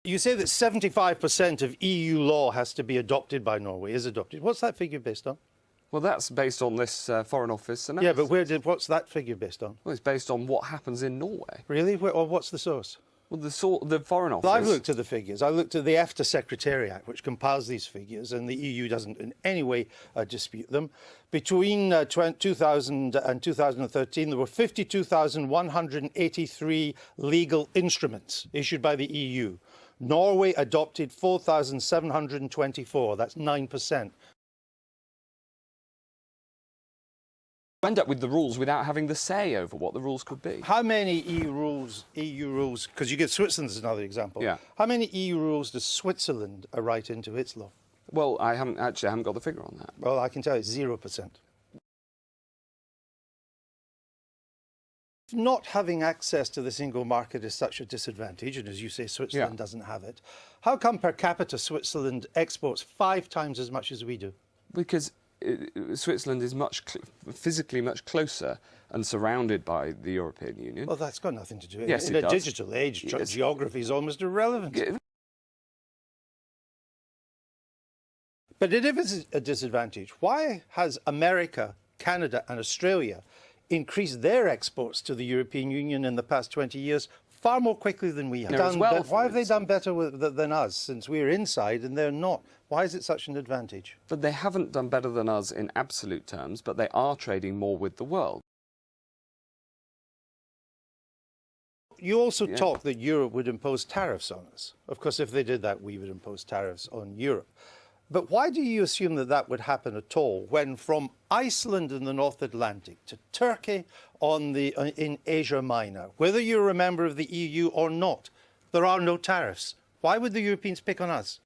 You say that 75% of EU law has to be adopted by Norway, is adopted. What's that figure based on? Well, that's based on this Foreign Office analysis. Yeah, but what's that figure based on? Well, it's based on what happens in Norway. Really? Or what's the source? Well, the Foreign Office... Well, I've looked at the figures. I looked at the EFTA Secretariat, which compiles these figures, and the EU doesn't in any way dispute them. Between 2000 and 2013, there were 52,183 legal instruments issued by the EU. Norway adopted 4,724. That's 9%. End up with the rules without having the say over what the rules could be. How many EU rules, because you give Switzerland as another example. Yeah. How many EU rules does Switzerland write into its law? Well, I haven't got the figure on that. Well, I can tell you it's 0%. Not having access to the single market is such a disadvantage, and as you say, Switzerland doesn't have it. How come per capita Switzerland exports 5 times as much as we do? Because Switzerland is physically much closer and surrounded by the European Union. Well, that's got nothing to do with it. Yes, In it a does. digital age, geography is almost irrelevant. But if it's a disadvantage, why has America, Canada and Australia increased their exports to the European Union in the past 20 years far more quickly than we have? Why have they done better than us, since we're inside and they're not? Why is it such an advantage? But they haven't done better than us in absolute terms, but they are trading more with the world. You also talk that Europe would impose tariffs on us. Of course, if they did that, we would impose tariffs on Europe. But why do you assume that that would happen at all, when from Iceland in the North Atlantic to Turkey in Asia Minor, whether you're a member of the EU or not, there are no tariffs? Why would the Europeans pick on us?